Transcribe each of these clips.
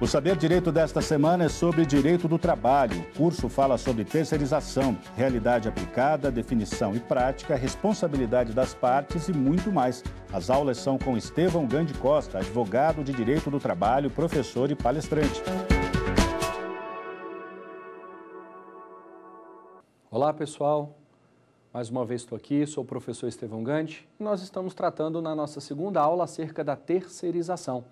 O Saber Direito desta semana é sobre direito do trabalho. O curso fala sobre terceirização, realidade aplicada, definição e prática, responsabilidade das partes e muito mais. As aulas são com Estevão Gandi Costa, advogado de direito do trabalho, professor e palestrante. Olá, pessoal. Mais uma vez estou aqui, sou o professor Estevão Gandi e nós estamos tratando na nossa segunda aula acerca da terceirização.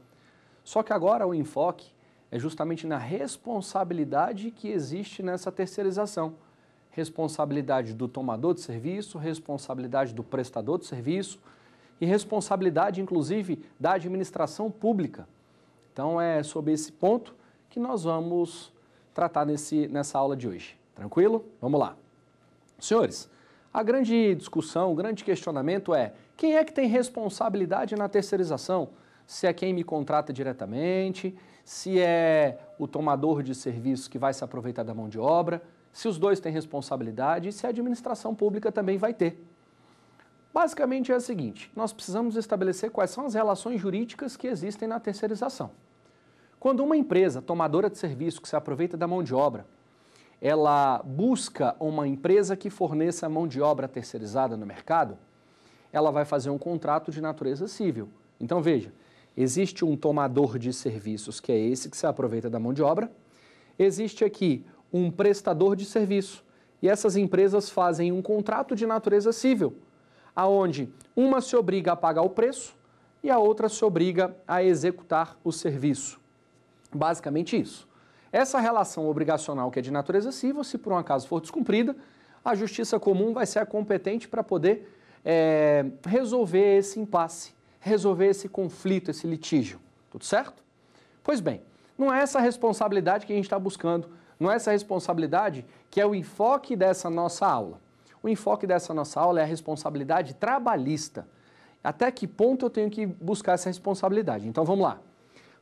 Só que agora o enfoque é justamente na responsabilidade que existe nessa terceirização. Responsabilidade do tomador de serviço, responsabilidade do prestador de serviço e responsabilidade, inclusive, da administração pública. Então, é sobre esse ponto que nós vamos tratar nessa aula de hoje. Tranquilo? Vamos lá. Senhores, a grande discussão, o grande questionamento é: quem é que tem responsabilidade na terceirização? Se é quem me contrata diretamente, se é o tomador de serviço que vai se aproveitar da mão de obra, se os dois têm responsabilidade e se a administração pública também vai ter. Basicamente é o seguinte: nós precisamos estabelecer quais são as relações jurídicas que existem na terceirização. Quando uma empresa tomadora de serviço que se aproveita da mão de obra, ela busca uma empresa que forneça mão de obra terceirizada no mercado, ela vai fazer um contrato de natureza civil. Então veja, existe um tomador de serviços, que é esse que se aproveita da mão de obra. Existe aqui um prestador de serviço. E essas empresas fazem um contrato de natureza civil, aonde uma se obriga a pagar o preço e a outra se obriga a executar o serviço. Basicamente isso. Essa relação obrigacional que é de natureza civil, se por um acaso for descumprida, a justiça comum vai ser a competente para poder resolver esse impasse, resolver esse conflito, esse litígio. Tudo certo? Pois bem, não é essa responsabilidade que a gente está buscando, não é essa responsabilidade que é o enfoque dessa nossa aula. O enfoque dessa nossa aula é a responsabilidade trabalhista. Até que ponto eu tenho que buscar essa responsabilidade? Então vamos lá.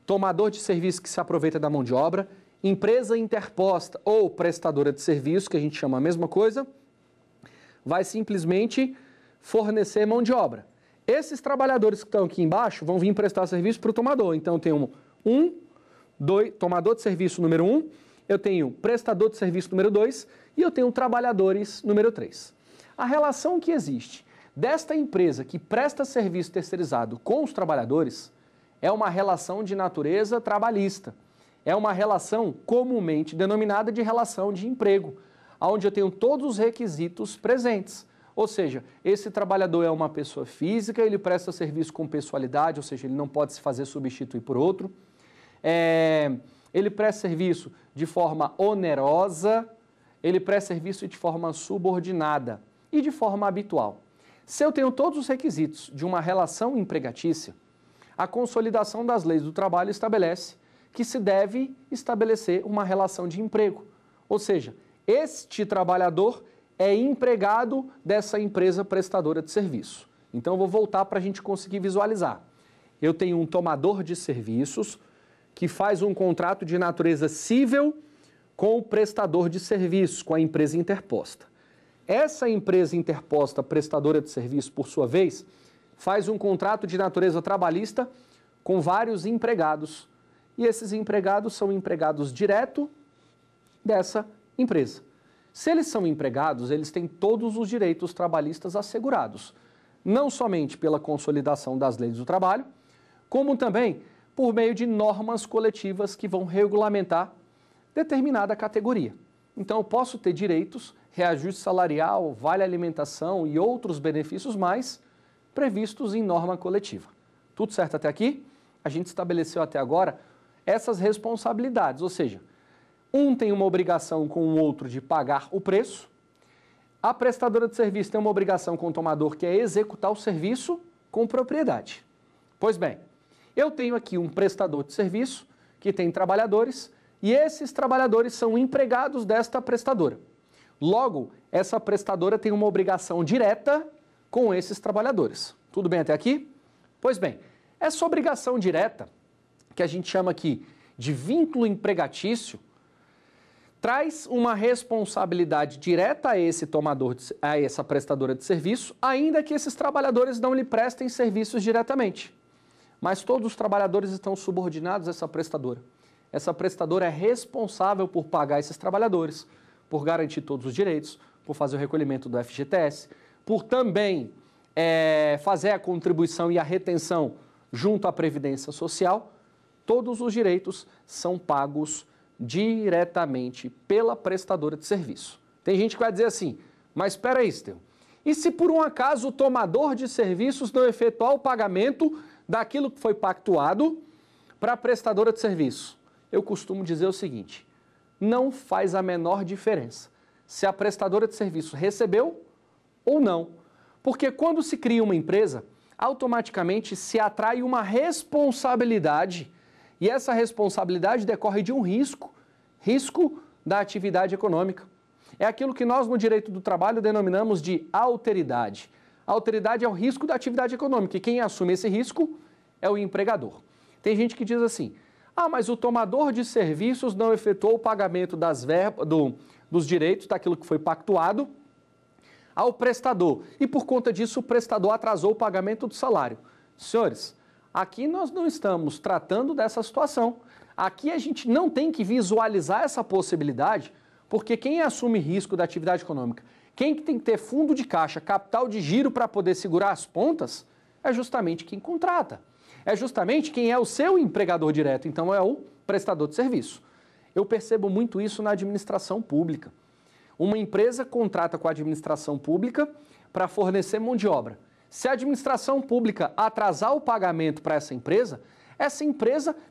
Tomador de serviço que se aproveita da mão de obra, empresa interposta ou prestadora de serviço, que a gente chama a mesma coisa, vai simplesmente fornecer mão de obra. Esses trabalhadores que estão aqui embaixo vão vir prestar serviço para o tomador. Então, eu tenho tomador de serviço número 1, eu tenho prestador de serviço número 2 e eu tenho trabalhadores número 3. A relação que existe desta empresa que presta serviço terceirizado com os trabalhadores é uma relação de natureza trabalhista. É uma relação comumente denominada de relação de emprego, onde eu tenho todos os requisitos presentes. Ou seja, esse trabalhador é uma pessoa física, ele presta serviço com pessoalidade, ou seja, ele não pode se fazer substituir por outro. Ele presta serviço de forma onerosa, ele presta serviço de forma subordinada e de forma habitual. Se eu tenho todos os requisitos de uma relação empregatícia, a consolidação das leis do trabalho estabelece que se deve estabelecer uma relação de emprego. Ou seja, este trabalhador é empregado dessa empresa prestadora de serviço. Então, eu vou voltar para a gente conseguir visualizar. Eu tenho um tomador de serviços que faz um contrato de natureza civil com o prestador de serviço, com a empresa interposta. Essa empresa interposta prestadora de serviço, por sua vez, faz um contrato de natureza trabalhista com vários empregados. E esses empregados são empregados direto dessa empresa. Se eles são empregados, eles têm todos os direitos trabalhistas assegurados, não somente pela consolidação das leis do trabalho, como também por meio de normas coletivas que vão regulamentar determinada categoria. Então, eu posso ter direitos, reajuste salarial, vale alimentação e outros benefícios mais previstos em norma coletiva. Tudo certo até aqui? A gente estabeleceu até agora essas responsabilidades, ou seja, um tem uma obrigação com o outro de pagar o preço, a prestadora de serviço tem uma obrigação com o tomador que é executar o serviço com propriedade. Pois bem, eu tenho aqui um prestador de serviço que tem trabalhadores e esses trabalhadores são empregados desta prestadora. Logo, essa prestadora tem uma obrigação direta com esses trabalhadores. Tudo bem até aqui? Pois bem, essa obrigação direta, que a gente chama aqui de vínculo empregatício, traz uma responsabilidade direta a esse tomador, a essa prestadora de serviço, ainda que esses trabalhadores não lhe prestem serviços diretamente. Mas todos os trabalhadores estão subordinados a essa prestadora. essa prestadora é responsável por pagar esses trabalhadores, por garantir todos os direitos, por fazer o recolhimento do FGTS, por também fazer a contribuição e a retenção junto à Previdência Social. Todos os direitos são pagos diretamente pela prestadora de serviço. Tem gente que vai dizer assim, mas espera aí, Estevão, e se por um acaso o tomador de serviços não efetuar o pagamento daquilo que foi pactuado para a prestadora de serviço? Eu costumo dizer o seguinte, não faz a menor diferença se a prestadora de serviço recebeu ou não, porque quando se cria uma empresa, automaticamente se atrai uma responsabilidade e essa responsabilidade decorre de um risco da atividade econômica. É aquilo que nós no direito do trabalho denominamos de alteridade. A alteridade é o risco da atividade econômica e quem assume esse risco é o empregador. Tem gente que diz assim, mas o tomador de serviços não efetuou o pagamento dos direitos, daquilo que foi pactuado, ao prestador. E por conta disso o prestador atrasou o pagamento do salário. Senhores, aqui nós não estamos tratando dessa situação. Aqui a gente não tem que visualizar essa possibilidade, porque quem assume risco da atividade econômica, quem tem que ter fundo de caixa, capital de giro para poder segurar as pontas, é justamente quem contrata. É justamente quem é o seu empregador direto, então é o prestador de serviço. Eu percebo muito isso na administração pública. Uma empresa contrata com a administração pública para fornecer mão de obra. Se a administração pública atrasar o pagamento para essa empresa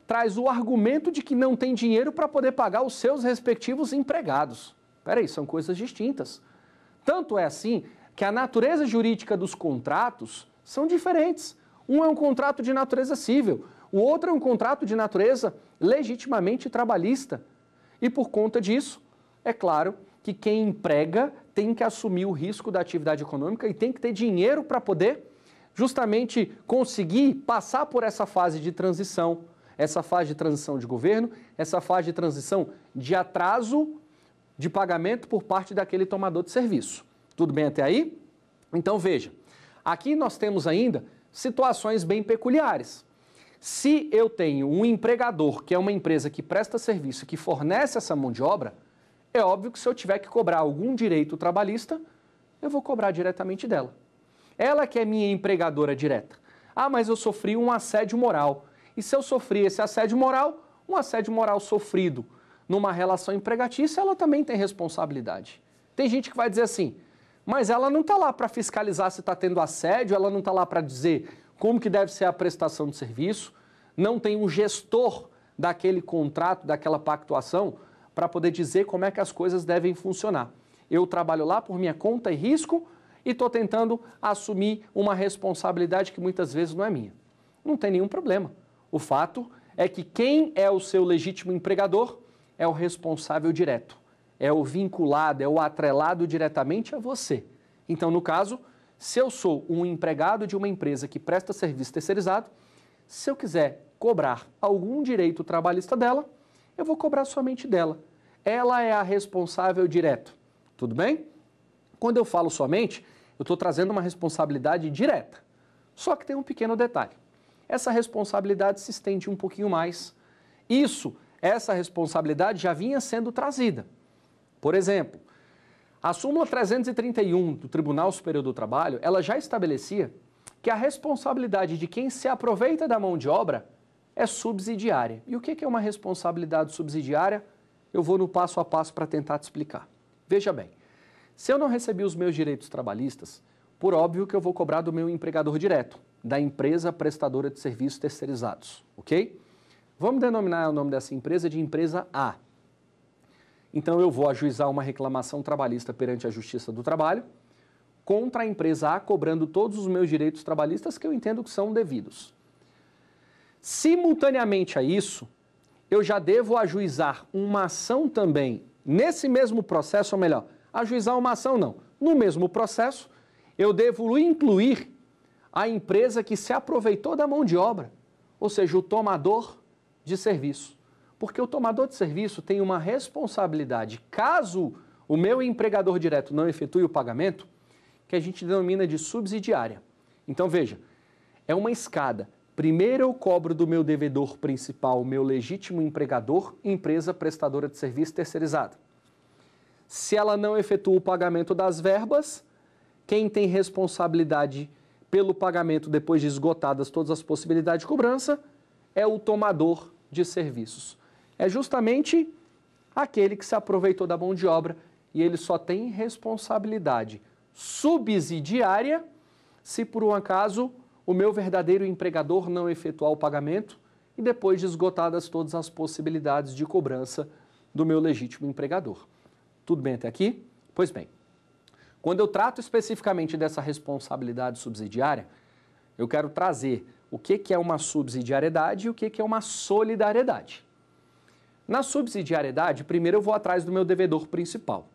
traz o argumento de que não tem dinheiro para poder pagar os seus respectivos empregados. Peraí, são coisas distintas. Tanto é assim que a natureza jurídica dos contratos são diferentes. Um é um contrato de natureza civil, o outro é um contrato de natureza legitimamente trabalhista. E por conta disso, é claro que quem emprega tem que assumir o risco da atividade econômica e tem que ter dinheiro para poder justamente conseguir passar por essa fase de transição, essa fase de transição de governo, essa fase de transição de atraso de pagamento por parte daquele tomador de serviço. Tudo bem até aí? Então veja, aqui nós temos ainda situações bem peculiares. Se eu tenho um empregador, que é uma empresa que presta serviço, que fornece essa mão de obra, é óbvio que se eu tiver que cobrar algum direito trabalhista, eu vou cobrar diretamente dela. Ela que é minha empregadora direta. Mas eu sofri um assédio moral. E se eu sofri esse assédio moral, um assédio moral sofrido numa relação empregatícia, ela também tem responsabilidade. Tem gente que vai dizer assim, mas ela não está lá para fiscalizar se está tendo assédio, ela não está lá para dizer como que deve ser a prestação de serviço, não tem um gestor daquele contrato, daquela pactuação, para poder dizer como é que as coisas devem funcionar. Eu trabalho lá por minha conta e risco e estou tentando assumir uma responsabilidade que muitas vezes não é minha. Não tem nenhum problema. O fato é que quem é o seu legítimo empregador é o responsável direto, é o vinculado, é o atrelado diretamente a você. Então, no caso, se eu sou um empregado de uma empresa que presta serviço terceirizado, se eu quiser cobrar algum direito trabalhista dela, eu vou cobrar somente dela. Ela é a responsável direto. Tudo bem? Quando eu falo somente, eu estou trazendo uma responsabilidade direta. Só que tem um pequeno detalhe. Essa responsabilidade se estende um pouquinho mais. Essa responsabilidade já vinha sendo trazida. Por exemplo, a súmula 331 do Tribunal Superior do Trabalho, ela já estabelecia que a responsabilidade de quem se aproveita da mão de obra é subsidiária. E o que é uma responsabilidade subsidiária? Eu vou no passo a passo para tentar te explicar. Veja bem, se eu não recebi os meus direitos trabalhistas, por óbvio que eu vou cobrar do meu empregador direto, da empresa prestadora de serviços terceirizados, ok? Vamos denominar o nome dessa empresa de empresa A. Então eu vou ajuizar uma reclamação trabalhista perante a Justiça do Trabalho contra a empresa A, cobrando todos os meus direitos trabalhistas que eu entendo que são devidos. Simultaneamente a isso, eu já devo ajuizar uma ação também nesse mesmo processo, ou melhor, ajuizar uma ação não. No mesmo processo, eu devo incluir a empresa que se aproveitou da mão de obra, ou seja, o tomador de serviço. Porque o tomador de serviço tem uma responsabilidade, caso o meu empregador direto não efetue o pagamento, que a gente denomina de subsidiária. Então veja, é uma escada. Primeiro eu cobro do meu devedor principal, meu legítimo empregador, empresa prestadora de serviço terceirizada. Se ela não efetua o pagamento das verbas, quem tem responsabilidade pelo pagamento depois de esgotadas todas as possibilidades de cobrança é o tomador de serviços. É justamente aquele que se aproveitou da mão de obra e ele só tem responsabilidade subsidiária se por um acaso o meu verdadeiro empregador não efetuar o pagamento e depois de esgotadas todas as possibilidades de cobrança do meu legítimo empregador. Tudo bem até aqui? Pois bem, quando eu trato especificamente dessa responsabilidade subsidiária, eu quero trazer o que é uma subsidiariedade e o que é uma solidariedade. Na subsidiariedade, primeiro eu vou atrás do meu devedor principal.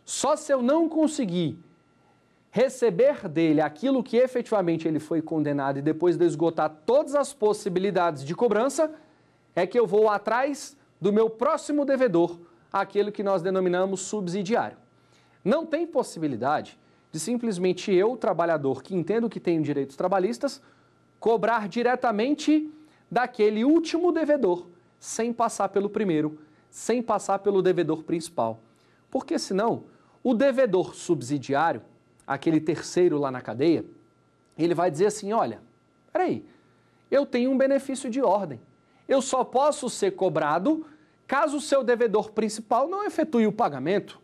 Só se eu não conseguir receber dele aquilo que efetivamente ele foi condenado e depois de esgotar todas as possibilidades de cobrança, é que eu vou atrás do meu próximo devedor, aquele que nós denominamos subsidiário. Não tem possibilidade de simplesmente eu, trabalhador que entendo que tenho direitos trabalhistas, cobrar diretamente daquele último devedor, sem passar pelo primeiro, sem passar pelo devedor principal. Porque senão, o devedor subsidiário, aquele terceiro lá na cadeia, ele vai dizer assim, olha, peraí, eu tenho um benefício de ordem. Eu só posso ser cobrado caso o seu devedor principal não efetue o pagamento.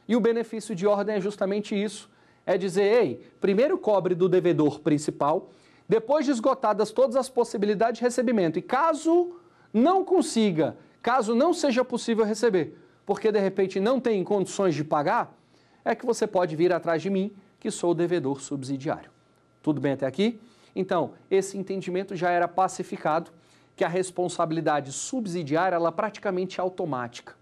E o benefício de ordem é justamente isso. É dizer, ei, primeiro cobre do devedor principal, depois de esgotadas todas as possibilidades de recebimento. E caso não consiga, caso não seja possível receber, porque de repente não tem condições de pagar, é que você pode vir atrás de mim, que sou o devedor subsidiário. Tudo bem até aqui? Então, esse entendimento já era pacificado, que a responsabilidade subsidiária ela é praticamente automática.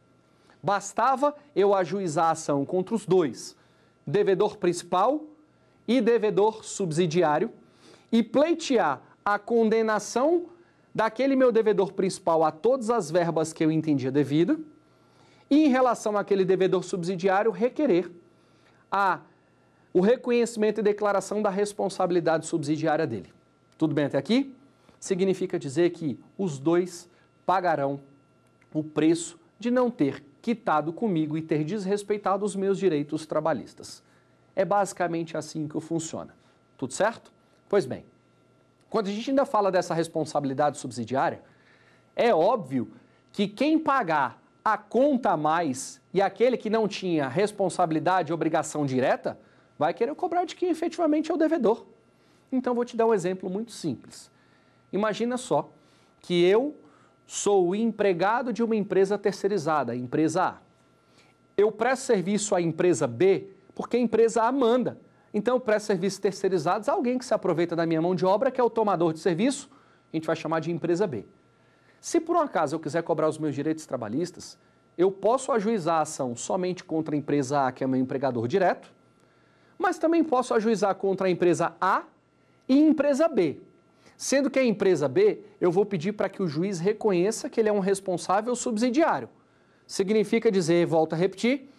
Bastava eu ajuizar a ação contra os dois, devedor principal e devedor subsidiário, e pleitear a condenação daquele meu devedor principal a todas as verbas que eu entendia devida, e em relação àquele devedor subsidiário, requerer o reconhecimento e declaração da responsabilidade subsidiária dele. Tudo bem até aqui? Significa dizer que os dois pagarão o preço de não ter quitado comigo e ter desrespeitado os meus direitos trabalhistas. É basicamente assim que funciona. Tudo certo? Pois bem, quando a gente ainda fala dessa responsabilidade subsidiária, é óbvio que quem pagar a conta a mais e aquele que não tinha responsabilidade e obrigação direta, vai querer cobrar de quem efetivamente é o devedor. Então, vou te dar um exemplo muito simples. Imagina só que eu sou o empregado de uma empresa terceirizada, a empresa A. Eu presto serviço à empresa B porque a empresa A manda. Então, eu presto serviços terceirizados a alguém que se aproveita da minha mão de obra, que é o tomador de serviço, a gente vai chamar de empresa B. Se por um acaso eu quiser cobrar os meus direitos trabalhistas, eu posso ajuizar a ação somente contra a empresa A, que é meu empregador direto, mas também posso ajuizar contra a empresa A e empresa B. Sendo que a empresa B, eu vou pedir para que o juiz reconheça que ele é um responsável subsidiário. Significa dizer, volto a repetir,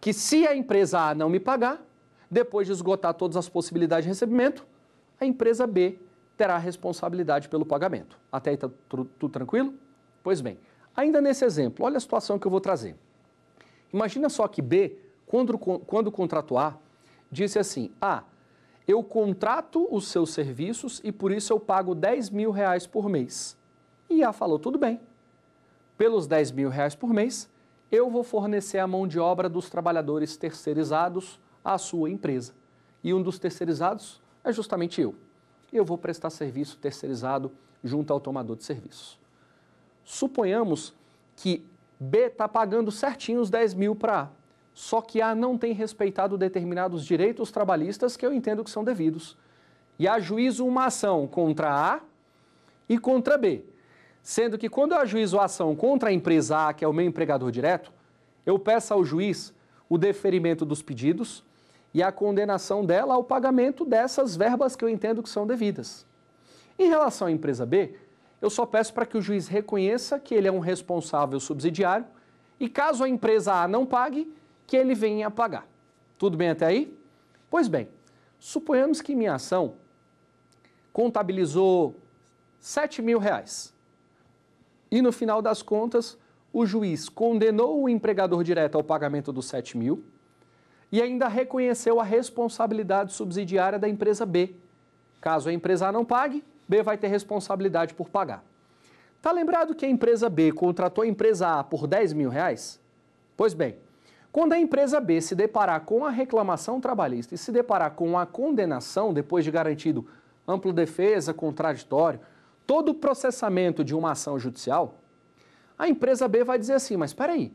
que se a empresa A não me pagar, depois de esgotar todas as possibilidades de recebimento, a empresa B terá a responsabilidade pelo pagamento. Até aí está tudo tranquilo? Pois bem, ainda nesse exemplo, olha a situação que eu vou trazer. Imagina só que B, quando contrato A, disse assim, eu contrato os seus serviços e por isso eu pago R$10.000 por mês. E A falou, tudo bem, pelos R$10.000 por mês, eu vou fornecer a mão de obra dos trabalhadores terceirizados à sua empresa. E um dos terceirizados é justamente eu. Eu vou prestar serviço terceirizado junto ao tomador de serviços. Suponhamos que B está pagando certinho os 10 mil para A, só que A não tem respeitado determinados direitos trabalhistas que eu entendo que são devidos. E ajuizo uma ação contra A e contra B. Sendo que quando eu ajuizo a ação contra a empresa A, que é o meu empregador direto, eu peço ao juiz o deferimento dos pedidos e a condenação dela ao pagamento dessas verbas que eu entendo que são devidas. Em relação à empresa B, eu só peço para que o juiz reconheça que ele é um responsável subsidiário e caso a empresa A não pague, que ele venha a pagar. Tudo bem até aí? Pois bem, suponhamos que minha ação contabilizou R$7.000. E no final das contas, o juiz condenou o empregador direto ao pagamento dos 7 mil e ainda reconheceu a responsabilidade subsidiária da empresa B. Caso a empresa A não pague, B vai ter responsabilidade por pagar. Tá lembrado que a empresa B contratou a empresa A por R$10.000? Pois bem, quando a empresa B se deparar com a reclamação trabalhista e se deparar com a condenação, depois de garantido ampla defesa, contraditório, todo o processamento de uma ação judicial, a empresa B vai dizer assim, mas espera aí,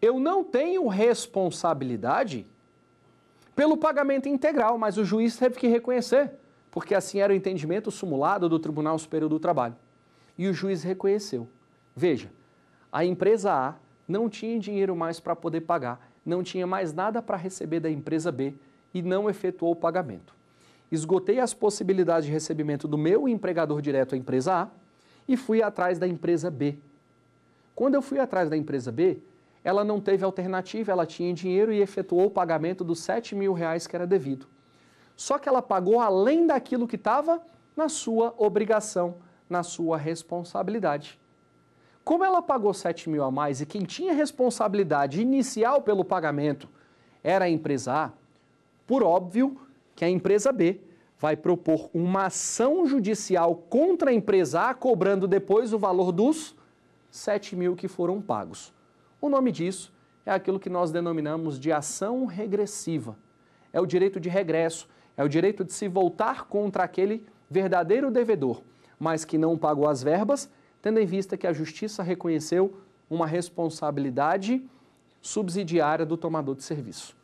eu não tenho responsabilidade pelo pagamento integral, mas o juiz teve que reconhecer, porque assim era o entendimento simulado do Tribunal Superior do Trabalho. E o juiz reconheceu. Veja, a empresa A não tinha dinheiro mais para poder pagar, não tinha mais nada para receber da empresa B e não efetuou o pagamento. Esgotei as possibilidades de recebimento do meu empregador direto à empresa A e fui atrás da empresa B. Quando eu fui atrás da empresa B, ela não teve alternativa, ela tinha dinheiro e efetuou o pagamento dos R$7.000 que era devido. Só que ela pagou além daquilo que estava na sua obrigação, na sua responsabilidade. Como ela pagou 7 mil a mais e quem tinha responsabilidade inicial pelo pagamento era a empresa A, por óbvio que a empresa B vai propor uma ação judicial contra a empresa A, cobrando depois o valor dos 7 mil que foram pagos. O nome disso é aquilo que nós denominamos de ação regressiva. É o direito de regresso, é o direito de se voltar contra aquele verdadeiro devedor, mas que não pagou as verbas, tendo em vista que a Justiça reconheceu uma responsabilidade subsidiária do tomador de serviço.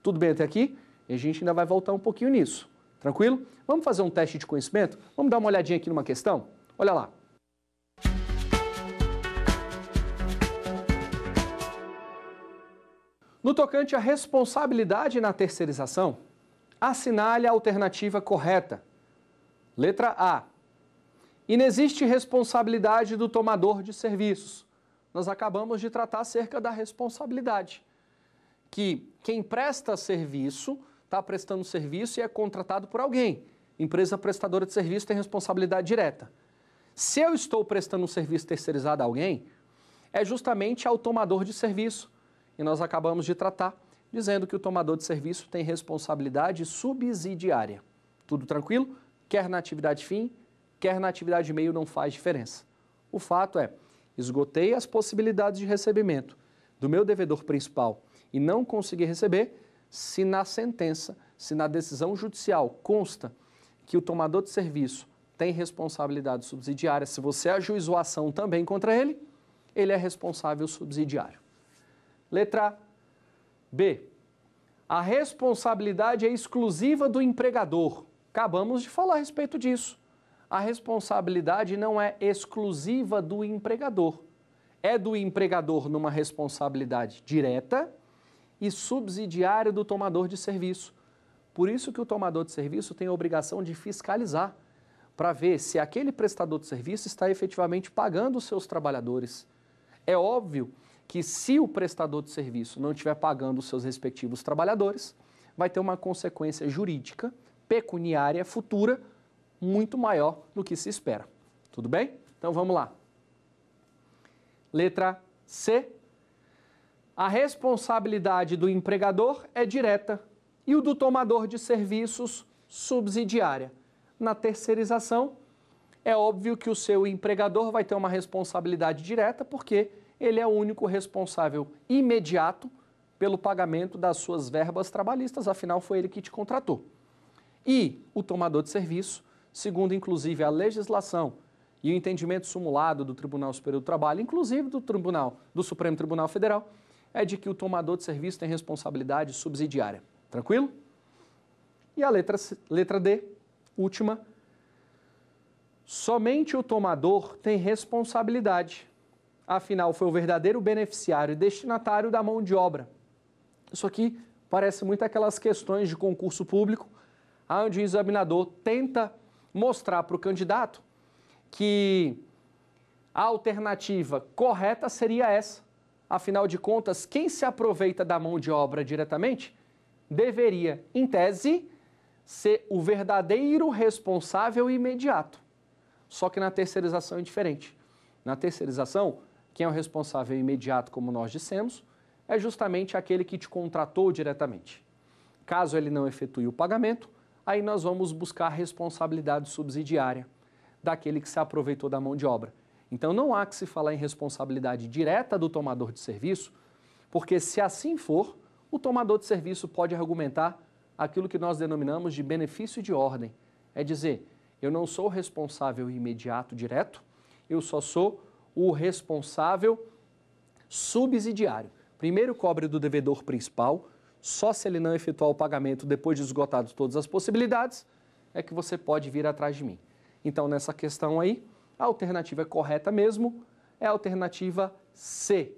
Tudo bem até aqui? E a gente ainda vai voltar um pouquinho nisso. Tranquilo? Vamos fazer um teste de conhecimento? Vamos dar uma olhadinha aqui numa questão? Olha lá. No tocante à responsabilidade na terceirização, assinale a alternativa correta. Letra A. Inexiste responsabilidade do tomador de serviços. Nós acabamos de tratar acerca da responsabilidade. Que quem presta serviço, está prestando serviço e é contratado por alguém. Empresa prestadora de serviço tem responsabilidade direta. Se eu estou prestando um serviço terceirizado a alguém, é justamente ao tomador de serviço. E nós acabamos de tratar dizendo que o tomador de serviço tem responsabilidade subsidiária. Tudo tranquilo? Quer na atividade fim, quer na atividade meio, não faz diferença. O fato é, esgotei as possibilidades de recebimento do meu devedor principal e não consegui receber, se na sentença, se na decisão judicial consta que o tomador de serviço tem responsabilidade subsidiária, se você ajuizou a ação também contra ele, ele é responsável subsidiário. Letra B. A responsabilidade é exclusiva do empregador. Acabamos de falar a respeito disso. A responsabilidade não é exclusiva do empregador. É do empregador numa responsabilidade direta e subsidiária do tomador de serviço. Por isso que o tomador de serviço tem a obrigação de fiscalizar, para ver se aquele prestador de serviço está efetivamente pagando os seus trabalhadores. É óbvio que se o prestador de serviço não estiver pagando os seus respectivos trabalhadores, vai ter uma consequência jurídica, pecuniária, futura, muito maior do que se espera. Tudo bem? Então vamos lá. Letra C. A responsabilidade do empregador é direta e o do tomador de serviços subsidiária. Na terceirização, é óbvio que o seu empregador vai ter uma responsabilidade direta porque ele é o único responsável imediato pelo pagamento das suas verbas trabalhistas, afinal foi ele que te contratou. E o tomador de serviço, segundo inclusive a legislação e o entendimento simulado do Tribunal Superior do Trabalho, inclusive do Supremo Tribunal Federal, é de que o tomador de serviço tem responsabilidade subsidiária. Tranquilo? E a letra D, última. Somente o tomador tem responsabilidade. Afinal, foi o verdadeiro beneficiário e destinatário da mão de obra. Isso aqui parece muito aquelas questões de concurso público, onde o examinador tenta mostrar para o candidato que a alternativa correta seria essa. Afinal de contas, quem se aproveita da mão de obra diretamente deveria, em tese, ser o verdadeiro responsável imediato. Só que na terceirização é diferente. Na terceirização, quem é o responsável imediato, como nós dissemos, é justamente aquele que te contratou diretamente. Caso ele não efetue o pagamento, aí nós vamos buscar a responsabilidade subsidiária daquele que se aproveitou da mão de obra. Então não há que se falar em responsabilidade direta do tomador de serviço, porque se assim for, o tomador de serviço pode argumentar aquilo que nós denominamos de benefício de ordem. É dizer, eu não sou o responsável imediato direto, eu só sou o responsável subsidiário. Primeiro cobre do devedor principal, só se ele não efetuar o pagamento depois de esgotadas todas as possibilidades, é que você pode vir atrás de mim. Então, nessa questão aí, a alternativa correta mesmo é a alternativa C.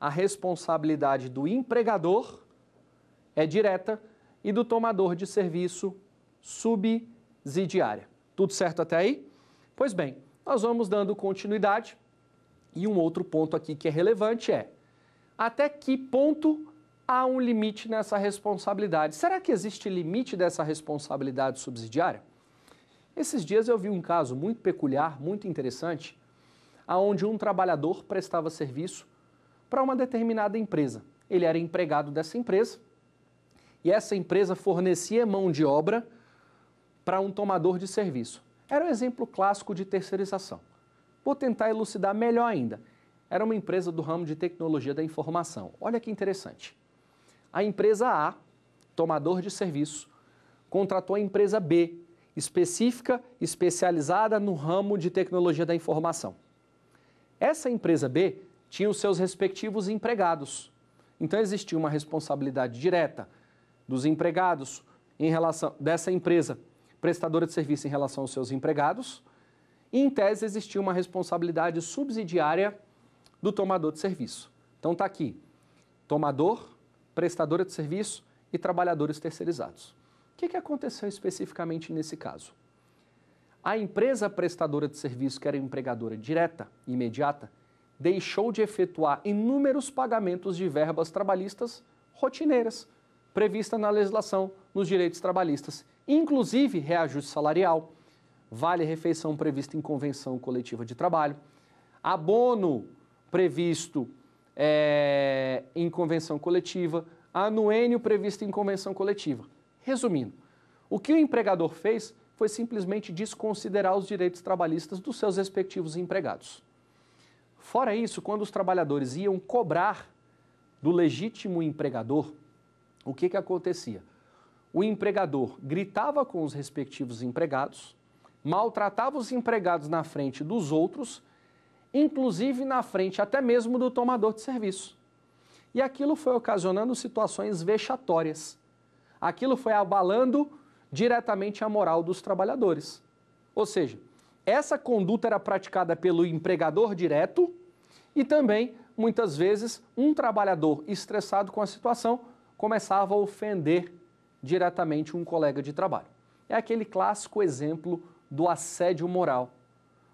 A responsabilidade do empregador é direta e do tomador de serviço subsidiária. Tudo certo até aí? Pois bem, nós vamos dando continuidade e um outro ponto aqui que é relevante é até que ponto há um limite nessa responsabilidade? Será que existe limite dessa responsabilidade subsidiária? Esses dias eu vi um caso muito peculiar, muito interessante, onde um trabalhador prestava serviço para uma determinada empresa. Ele era empregado dessa empresa e essa empresa fornecia mão de obra para um tomador de serviço. Era um exemplo clássico de terceirização. Vou tentar elucidar melhor ainda. Era uma empresa do ramo de tecnologia da informação. Olha que interessante. A empresa A, tomador de serviço, contratou a empresa B, específica, especializada no ramo de tecnologia da informação. Essa empresa B tinha os seus respectivos empregados. Então existia uma responsabilidade direta dos empregados em relação dessa empresa prestadora de serviço em relação aos seus empregados, e em tese existia uma responsabilidade subsidiária do tomador de serviço. Então está aqui, tomador, prestadora de serviço e trabalhadores terceirizados. O que aconteceu especificamente nesse caso? A empresa prestadora de serviço, que era empregadora direta e imediata, deixou de efetuar inúmeros pagamentos de verbas trabalhistas rotineiras, previstas na legislação, nos direitos trabalhistas, inclusive reajuste salarial, vale-refeição previsto em convenção coletiva de trabalho, abono previsto em convenção coletiva, anuênio previsto em convenção coletiva. Resumindo, o que o empregador fez foi simplesmente desconsiderar os direitos trabalhistas dos seus respectivos empregados. Fora isso, quando os trabalhadores iam cobrar do legítimo empregador, o que acontecia? O empregador gritava com os respectivos empregados, maltratava os empregados na frente dos outros, inclusive na frente até mesmo do tomador de serviço. E aquilo foi ocasionando situações vexatórias. Aquilo foi abalando diretamente a moral dos trabalhadores. Ou seja, essa conduta era praticada pelo empregador direto e também, muitas vezes, um trabalhador estressado com a situação começava a ofender diretamente um colega de trabalho. É aquele clássico exemplo do assédio moral.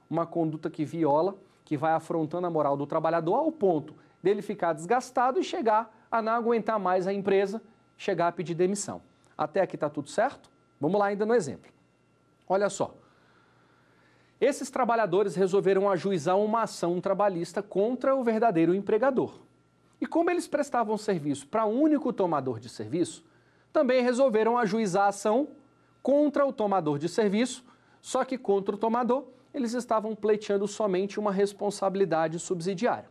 Uma conduta que viola, que vai afrontando a moral do trabalhador ao ponto dele ficar desgastado e chegar a não aguentar mais a empresa, chegar a pedir demissão. Até aqui está tudo certo? Vamos lá ainda no exemplo. Olha só. Esses trabalhadores resolveram ajuizar uma ação trabalhista contra o verdadeiro empregador. E como eles prestavam serviço para um único tomador de serviço, também resolveram ajuizar a ação contra o tomador de serviço, só que contra o tomador eles estavam pleiteando somente uma responsabilidade subsidiária.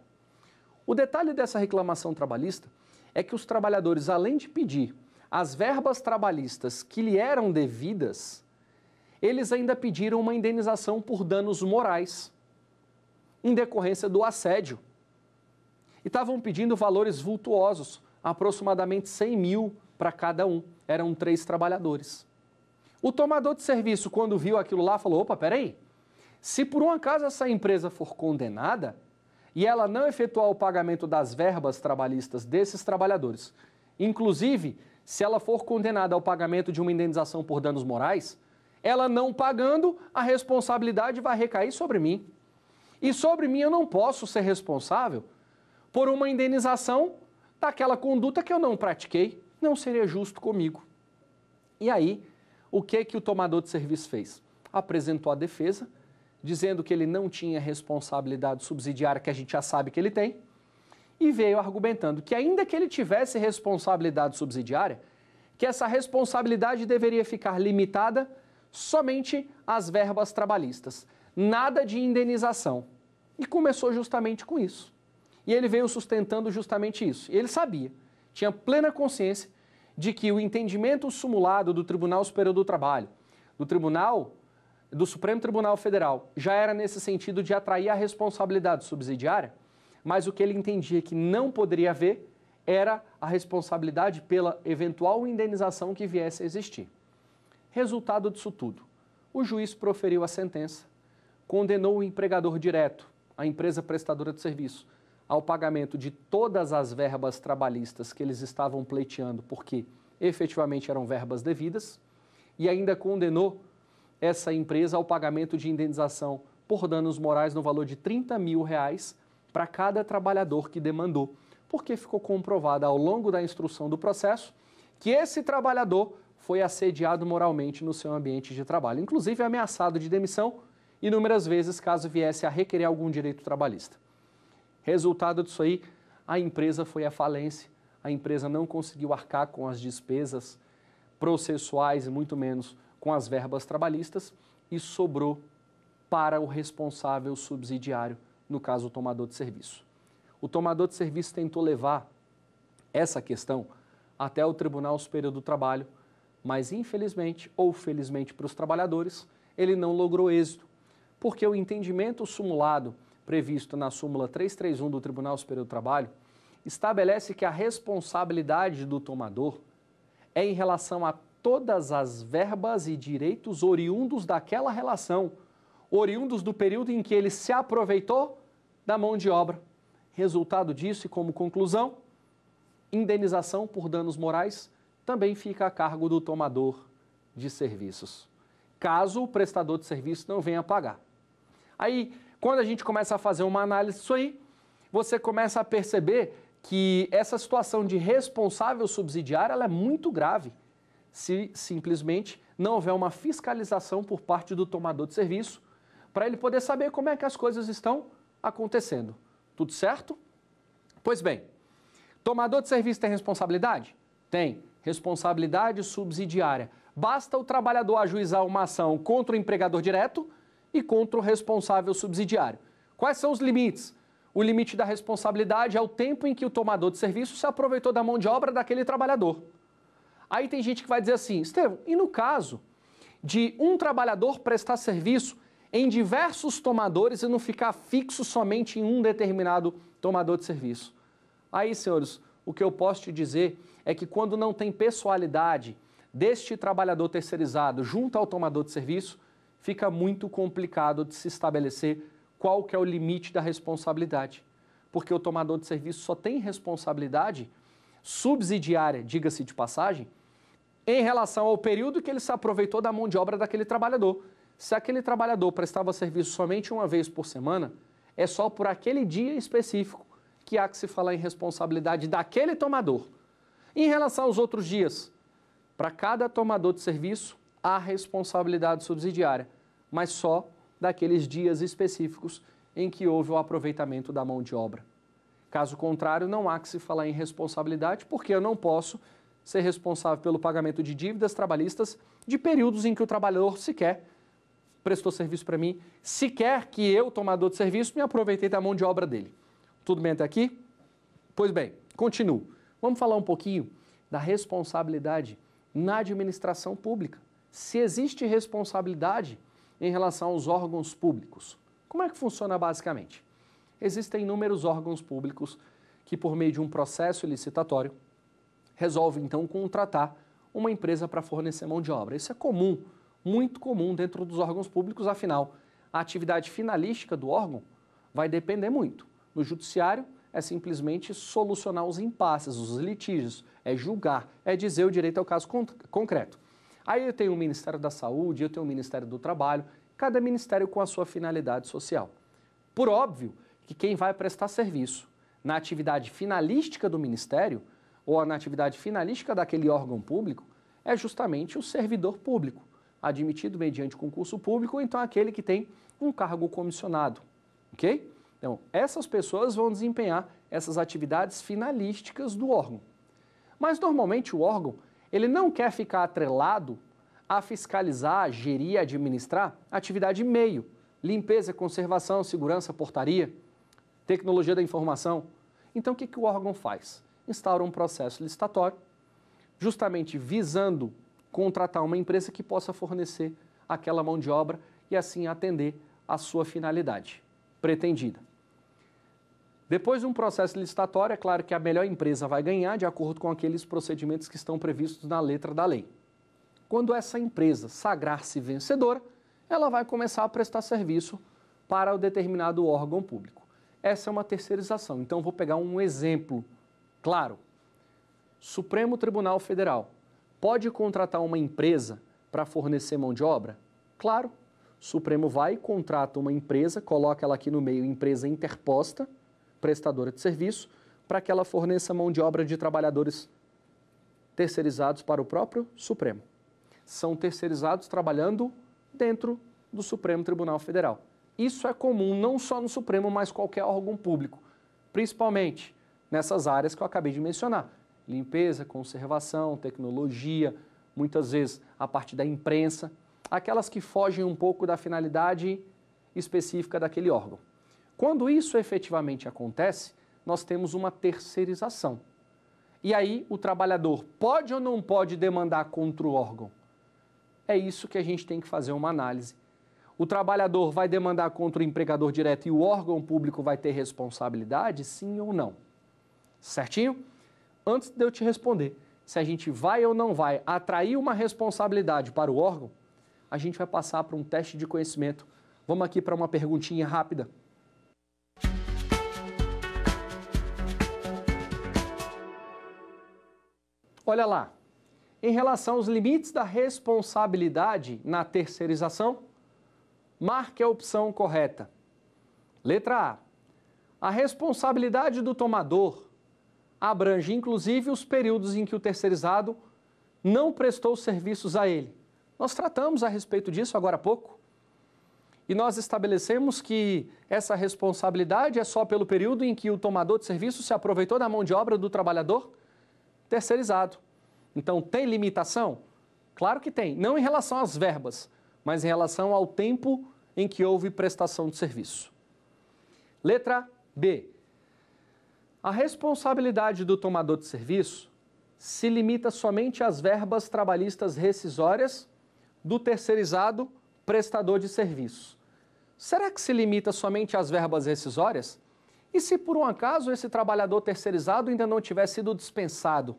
O detalhe dessa reclamação trabalhista é que os trabalhadores, além de pedir as verbas trabalhistas que lhe eram devidas, eles ainda pediram uma indenização por danos morais, em decorrência do assédio. E estavam pedindo valores vultuosos, aproximadamente 100 mil para cada um. Eram 3 trabalhadores. O tomador de serviço, quando viu aquilo lá, falou, opa, peraí, se por um acaso essa empresa for condenada e ela não efetuar o pagamento das verbas trabalhistas desses trabalhadores, inclusive, se ela for condenada ao pagamento de uma indenização por danos morais, ela não pagando, a responsabilidade vai recair sobre mim. E sobre mim eu não posso ser responsável por uma indenização daquela conduta que eu não pratiquei. Não seria justo comigo. E aí, o que o tomador de serviço fez? Apresentou a defesa, dizendo que ele não tinha responsabilidade subsidiária, que a gente já sabe que ele tem, e veio argumentando que ainda que ele tivesse responsabilidade subsidiária, que essa responsabilidade deveria ficar limitada somente às verbas trabalhistas, nada de indenização. E começou justamente com isso. E ele veio sustentando justamente isso. E ele sabia, tinha plena consciência de que o entendimento sumulado do Tribunal Superior do Trabalho, do Supremo Tribunal Federal, já era nesse sentido de atrair a responsabilidade subsidiária, mas o que ele entendia que não poderia haver era a responsabilidade pela eventual indenização que viesse a existir. Resultado disso tudo, o juiz proferiu a sentença, condenou o empregador direto, a empresa prestadora de serviço, ao pagamento de todas as verbas trabalhistas que eles estavam pleiteando, porque efetivamente eram verbas devidas, e ainda condenou essa empresa ao pagamento de indenização por danos morais no valor de R$30 mil para cada trabalhador que demandou, porque ficou comprovado ao longo da instrução do processo que esse trabalhador foi assediado moralmente no seu ambiente de trabalho, inclusive ameaçado de demissão inúmeras vezes caso viesse a requerer algum direito trabalhista. Resultado disso aí, a empresa foi à falência, a empresa não conseguiu arcar com as despesas processuais e muito menos com as verbas trabalhistas e sobrou para o responsável subsidiário, no caso o tomador de serviço. O tomador de serviço tentou levar essa questão até o Tribunal Superior do Trabalho, mas infelizmente ou felizmente para os trabalhadores, ele não logrou êxito, porque o entendimento sumulado previsto na súmula 331 do Tribunal Superior do Trabalho estabelece que a responsabilidade do tomador é em relação a todas as verbas e direitos oriundos daquela relação, oriundos do período em que ele se aproveitou da mão de obra. Resultado disso e como conclusão, indenização por danos morais também fica a cargo do tomador de serviços, caso o prestador de serviço não venha pagar. Aí, quando a gente começa a fazer uma análise disso aí, você começa a perceber que essa situação de responsável subsidiário ela é muito grave se simplesmente não houver uma fiscalização por parte do tomador de serviço para ele poder saber como é que as coisas estão acontecendo. Tudo certo? Pois bem, tomador de serviço tem responsabilidade? Tem. Responsabilidade subsidiária. Basta o trabalhador ajuizar uma ação contra o empregador direto e contra o responsável subsidiário. Quais são os limites? O limite da responsabilidade é o tempo em que o tomador de serviço se aproveitou da mão de obra daquele trabalhador. Aí tem gente que vai dizer assim, Estevão, e no caso de um trabalhador prestar serviço em diversos tomadores e não ficar fixo somente em um determinado tomador de serviço? Aí, senhores, o que eu posso te dizer é que quando não tem pessoalidade deste trabalhador terceirizado junto ao tomador de serviço, fica muito complicado de se estabelecer qual que é o limite da responsabilidade. Porque o tomador de serviço só tem responsabilidade subsidiária, diga-se de passagem, em relação ao período que ele se aproveitou da mão de obra daquele trabalhador. Se aquele trabalhador prestava serviço somente uma vez por semana, é só por aquele dia específico que há que se falar em responsabilidade daquele tomador. Em relação aos outros dias, para cada tomador de serviço, há responsabilidade subsidiária, mas só daqueles dias específicos em que houve o aproveitamento da mão de obra. Caso contrário, não há que se falar em responsabilidade, porque eu não posso ser responsável pelo pagamento de dívidas trabalhistas de períodos em que o trabalhador sequer prestou serviço para mim, sequer que eu, tomador de serviço, me aproveitei da mão de obra dele. Tudo bem até aqui? Pois bem, continuo. Vamos falar um pouquinho da responsabilidade na administração pública. Se existe responsabilidade em relação aos órgãos públicos. Como é que funciona basicamente? Existem inúmeros órgãos públicos que, por meio de um processo licitatório, resolvem então contratar uma empresa para fornecer mão de obra. Isso é comum, muito comum dentro dos órgãos públicos, afinal, a atividade finalística do órgão vai depender muito. No judiciário, é simplesmente solucionar os impasses, os litígios, é julgar, é dizer o direito ao caso concreto. Aí eu tenho o Ministério da Saúde, eu tenho o Ministério do Trabalho, cada ministério com a sua finalidade social. Por óbvio que quem vai prestar serviço na atividade finalística do ministério ou na atividade finalística daquele órgão público é justamente o servidor público, admitido mediante concurso público, ou então aquele que tem um cargo comissionado, ok? Então, essas pessoas vão desempenhar essas atividades finalísticas do órgão. Mas, normalmente, o órgão, ele não quer ficar atrelado a fiscalizar, gerir, administrar atividade meio, limpeza, conservação, segurança, portaria, tecnologia da informação. Então, o que o órgão faz? Instaura um processo licitatório, justamente visando contratar uma empresa que possa fornecer aquela mão de obra e assim atender a sua finalidade pretendida. Depois de um processo licitatório, é claro que a melhor empresa vai ganhar de acordo com aqueles procedimentos que estão previstos na letra da lei. Quando essa empresa sagrar-se vencedora, ela vai começar a prestar serviço para o determinado órgão público. Essa é uma terceirização. Então, vou pegar um exemplo claro. Supremo Tribunal Federal pode contratar uma empresa para fornecer mão de obra? Claro. Supremo vai, contrata uma empresa, coloca ela aqui no meio, empresa interposta, prestadora de serviço, para que ela forneça mão de obra de trabalhadores terceirizados para o próprio Supremo. São terceirizados trabalhando dentro do Supremo Tribunal Federal. Isso é comum não só no Supremo, mas qualquer órgão público, principalmente nessas áreas que eu acabei de mencionar. Limpeza, conservação, tecnologia, muitas vezes a parte da imprensa, aquelas que fogem um pouco da finalidade específica daquele órgão. Quando isso efetivamente acontece, nós temos uma terceirização. E aí o trabalhador pode ou não pode demandar contra o órgão? É isso que a gente tem que fazer uma análise. O trabalhador vai demandar contra o empregador direto e o órgão público vai ter responsabilidade, sim ou não? Certinho? Antes de eu te responder se a gente vai ou não vai atrair uma responsabilidade para o órgão, a gente vai passar para um teste de conhecimento. Vamos aqui para uma perguntinha rápida. Olha lá, em relação aos limites da responsabilidade na terceirização, marque a opção correta. Letra A. A responsabilidade do tomador abrange inclusive os períodos em que o terceirizado não prestou serviços a ele. Nós tratamos a respeito disso agora há pouco. E nós estabelecemos que essa responsabilidade é só pelo período em que o tomador de serviço se aproveitou da mão de obra do trabalhador terceirizado. Então, tem limitação? Claro que tem. Não em relação às verbas, mas em relação ao tempo em que houve prestação de serviço. Letra B. A responsabilidade do tomador de serviço se limita somente às verbas trabalhistas rescisórias do terceirizado prestador de serviço. Será que se limita somente às verbas rescisórias? E se por um acaso esse trabalhador terceirizado ainda não tiver sido dispensado?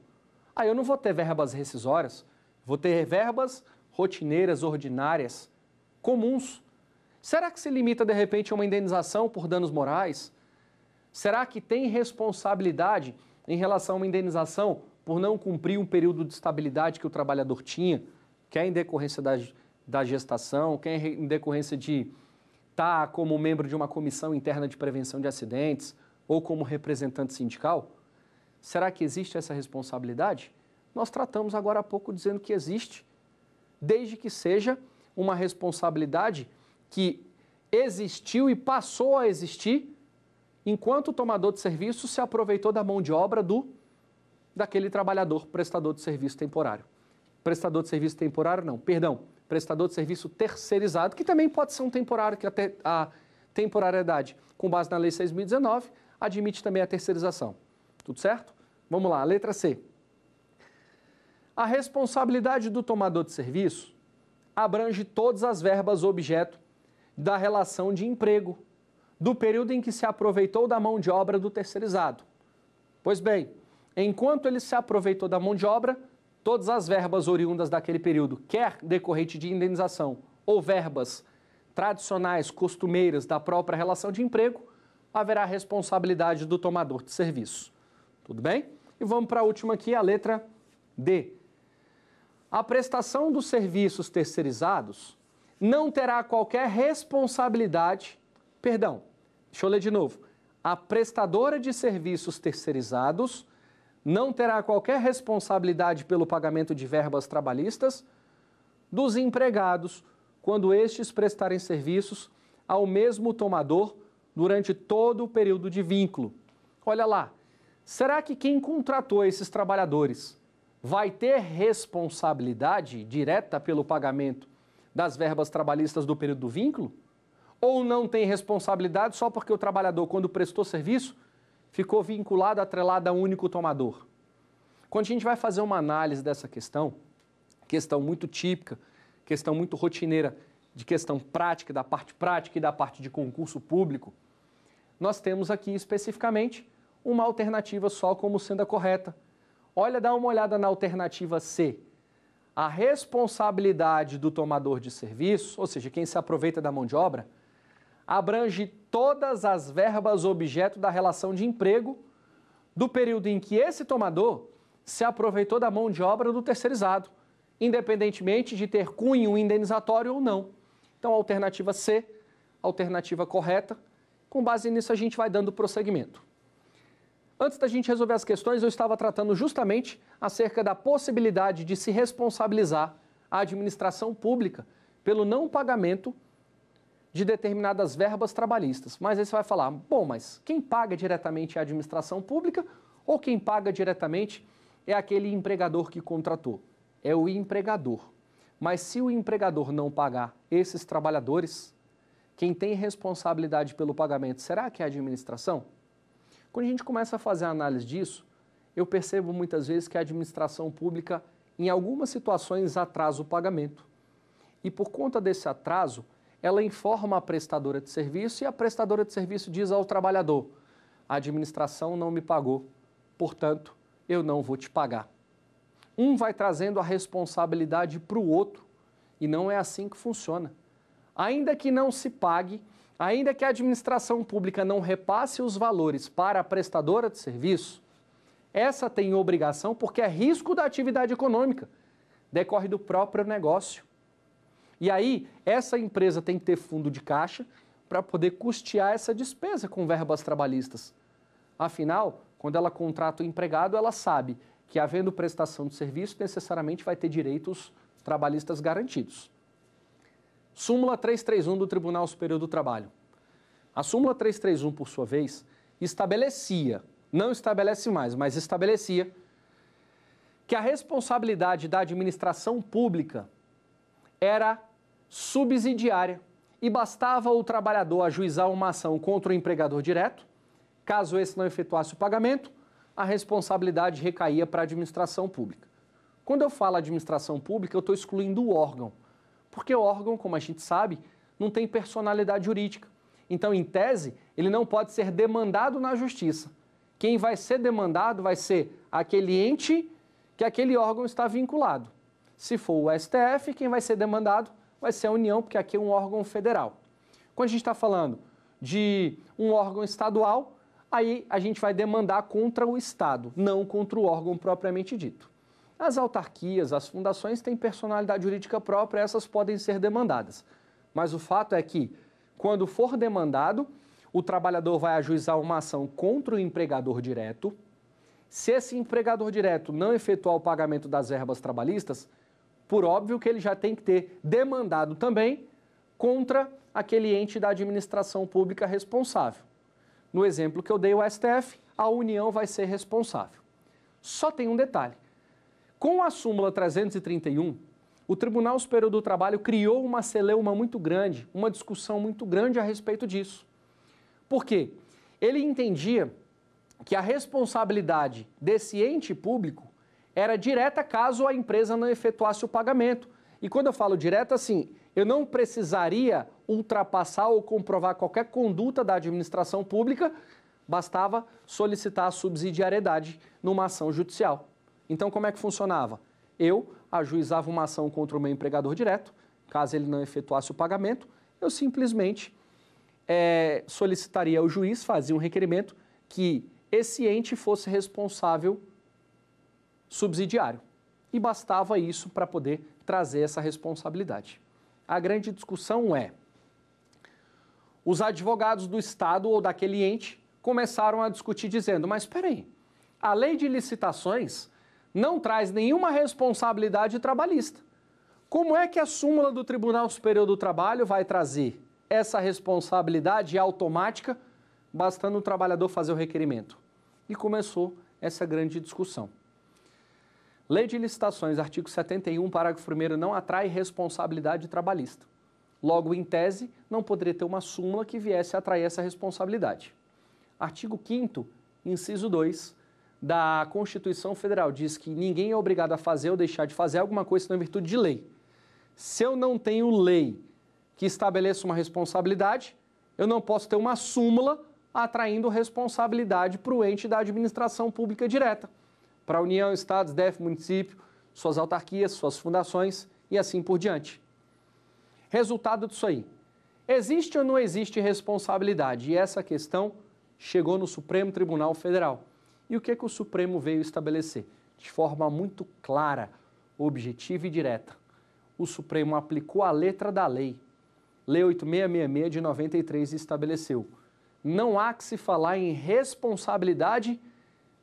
Aí eu não vou ter verbas rescisórias, vou ter verbas rotineiras, ordinárias, comuns. Será que se limita de repente a uma indenização por danos morais? Será que tem responsabilidade em relação a uma indenização por não cumprir um período de estabilidade que o trabalhador tinha, quer em decorrência da gestação, quer em decorrência de estar como membro de uma comissão interna de prevenção de acidentes ou como representante sindical? Será que existe essa responsabilidade? Nós tratamos agora há pouco dizendo que existe, desde que seja uma responsabilidade que existiu e passou a existir enquanto o tomador de serviço se aproveitou da mão de obra daquele trabalhador prestador de serviço temporário. Prestador de serviço temporário não, perdão, prestador de serviço terceirizado, que também pode ser um temporário, que até a temporariedade, com base na Lei 6.019, admite também a terceirização. Tudo certo? Vamos lá, letra C. A responsabilidade do tomador de serviço abrange todas as verbas objeto da relação de emprego, do período em que se aproveitou da mão de obra do terceirizado. Pois bem, enquanto ele se aproveitou da mão de obra, todas as verbas oriundas daquele período, quer decorrente de indenização ou verbas tradicionais, costumeiras da própria relação de emprego, haverá responsabilidade do tomador de serviço. Tudo bem? E vamos para a última aqui, a letra D. A prestação dos serviços terceirizados não terá qualquer responsabilidade, deixa eu ler de novo. A prestadora de serviços terceirizados não terá qualquer responsabilidade pelo pagamento de verbas trabalhistas dos empregados quando estes prestarem serviços ao mesmo tomador durante todo o período de vínculo. Olha lá, será que quem contratou esses trabalhadores vai ter responsabilidade direta pelo pagamento das verbas trabalhistas do período do vínculo? Ou não tem responsabilidade só porque o trabalhador, quando prestou serviço, ficou vinculado, atrelado a um único tomador? Quando a gente vai fazer uma análise dessa questão muito típica, questão muito rotineira, de questão prática, da parte prática e da parte de concurso público, nós temos aqui especificamente uma alternativa só como sendo a correta. Olha, dá uma olhada na alternativa C. A responsabilidade do tomador de serviço, ou seja, quem se aproveita da mão de obra, abrange todas as verbas objeto da relação de emprego do período em que esse tomador se aproveitou da mão de obra do terceirizado, independentemente de ter cunho indenizatório ou não. Então, a alternativa C, alternativa correta. Com base nisso, a gente vai dando prosseguimento. Antes da gente resolver as questões, eu estava tratando justamente acerca da possibilidade de se responsabilizar a administração pública pelo não pagamento de determinadas verbas trabalhistas. Mas aí você vai falar, bom, mas quem paga diretamente é a administração pública ou quem paga diretamente é aquele empregador que contratou? É o empregador. Mas se o empregador não pagar esses trabalhadores, quem tem responsabilidade pelo pagamento, será que é a administração? Quando a gente começa a fazer a análise disso, eu percebo muitas vezes que a administração pública, em algumas situações, atrasa o pagamento. E por conta desse atraso, ela informa a prestadora de serviço e a prestadora de serviço diz ao trabalhador, a administração não me pagou, portanto, eu não vou te pagar. Um vai trazendo a responsabilidade para o outro e não é assim que funciona. Ainda que não se pague, ainda que a administração pública não repasse os valores para a prestadora de serviço, essa tem obrigação porque é risco da atividade econômica, decorre do próprio negócio. E aí, essa empresa tem que ter fundo de caixa para poder custear essa despesa com verbas trabalhistas. Afinal, quando ela contrata o empregado, ela sabe que, havendo prestação de serviço, necessariamente vai ter direitos trabalhistas garantidos. Súmula 331 do Tribunal Superior do Trabalho. A súmula 331, por sua vez, estabelecia, não estabelece mais, mas estabelecia que a responsabilidade da administração pública era subsidiária e bastava o trabalhador ajuizar uma ação contra o empregador direto. Caso esse não efetuasse o pagamento, a responsabilidade recaía para a administração pública. Quando eu falo administração pública, eu estou excluindo o órgão, porque o órgão, como a gente sabe, não tem personalidade jurídica. Então, em tese, ele não pode ser demandado na justiça. Quem vai ser demandado vai ser aquele ente que aquele órgão está vinculado. Se for o STF, quem vai ser demandado vai ser a União, porque aqui é um órgão federal. Quando a gente está falando de um órgão estadual, aí a gente vai demandar contra o Estado, não contra o órgão propriamente dito. As autarquias, as fundações têm personalidade jurídica própria, essas podem ser demandadas. Mas o fato é que, quando for demandado, o trabalhador vai ajuizar uma ação contra o empregador direto. Se esse empregador direto não efetuar o pagamento das verbas trabalhistas, por óbvio que ele já tem que ter demandado também contra aquele ente da administração pública responsável. No exemplo que eu dei, o STF, a União vai ser responsável. Só tem um detalhe. Com a súmula 331, o Tribunal Superior do Trabalho criou uma celeuma muito grande, uma discussão muito grande a respeito disso. Por quê? Ele entendia que a responsabilidade desse ente público era direta caso a empresa não efetuasse o pagamento. E quando eu falo direta, assim, eu não precisaria ultrapassar ou comprovar qualquer conduta da administração pública, bastava solicitar a subsidiariedade numa ação judicial. Então, como é que funcionava? Eu ajuizava uma ação contra o meu empregador direto, caso ele não efetuasse o pagamento, eu simplesmente solicitaria ao juiz, fazia um requerimento que esse ente fosse responsável subsidiário. E bastava isso para poder trazer essa responsabilidade. A grande discussão é, os advogados do Estado ou daquele ente começaram a discutir dizendo, mas espera aí, a lei de licitações não traz nenhuma responsabilidade trabalhista. Como é que a súmula do Tribunal Superior do Trabalho vai trazer essa responsabilidade automática, bastando o trabalhador fazer o requerimento? E começou essa grande discussão. Lei de Licitações, artigo 71, parágrafo 1º, não atrai responsabilidade trabalhista. Logo, em tese, não poderia ter uma súmula que viesse a atrair essa responsabilidade. Artigo 5º, inciso 2, da Constituição Federal diz que ninguém é obrigado a fazer ou deixar de fazer alguma coisa senão em virtude de lei. Se eu não tenho lei que estabeleça uma responsabilidade, eu não posso ter uma súmula atraindo responsabilidade para o ente da administração pública direta, para a União, Estados, DF, município, suas autarquias, suas fundações e assim por diante. Resultado disso aí. Existe ou não existe responsabilidade? E essa questão chegou no Supremo Tribunal Federal. E o que o Supremo veio estabelecer? De forma muito clara, objetiva e direta. O Supremo aplicou a letra da lei. Lei 8666 de 93 estabeleceu: não há que se falar em responsabilidade